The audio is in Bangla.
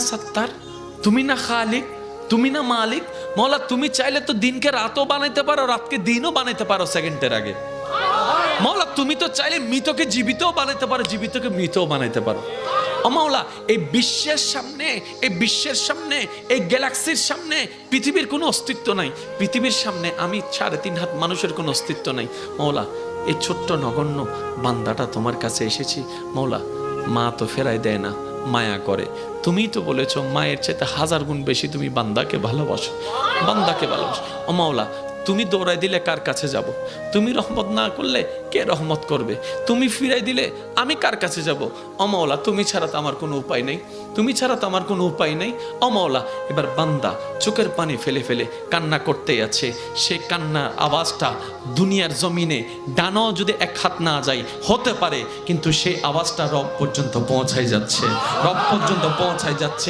সত্তার, তুমি না খালিক, তুমি না মালিক। মৌলা তুমি চাইলে তো দিনকে রাতও বানাইতে পারো, রাতকে দিনও বানাইতে পারো সেকেন্ডের আগে। মৌলা তুমি তো চাইলে মৃতকে জীবিতও বানাইতে পারো, জীবিতকে মৃতও বানাইতে পারো। ও মাওলা, এই বিশ্বের সামনে, এই বিশ্বের সামনে, এই গ্যালাক্সির সামনে পৃথিবীর কোনো অস্তিত্ব নাই। পৃথিবীর সামনে আমি 3.5 হাত মানুষের কোনো অস্তিত্ব নাই। মৌলা, এই ছোট্ট নগণ্য বান্দাটা তোমার কাছে এসেছি। মৌলা, মা তো ফেরাই দেয় না, মায়া করে। তুমিই তো বলেছো মায়ের চাইতে 1000 গুণ বেশি তুমি বান্দাকে ভালোবাসো, বান্দাকে ভালোবাসো। ও মাওলা, তুমি দৌড়াই দিলে কার কাছে যাব? তুমি রহমত না করলে কে রহমত করবে? তুমি ফিরাই দিলে আমি কার কাছে যাব? ও মাওলা, তুমি ছাড়া তো আমার কোনো উপায় নেই, তুমি ছাড়া তো আমার কোনো উপায় নেই। ও মাওলা, এবার বান্দা চোখের পানি ফেলে ফেলে কান্না করতেই আছে। সে কান্নার আওয়াজটা দুনিয়ার জমিনে ডানাও যদি 1 হাত না যায় হতে পারে, কিন্তু সেই আওয়াজটা রব পর্যন্ত পৌঁছাই যাচ্ছে, রব পর্যন্ত পৌঁছাই যাচ্ছে।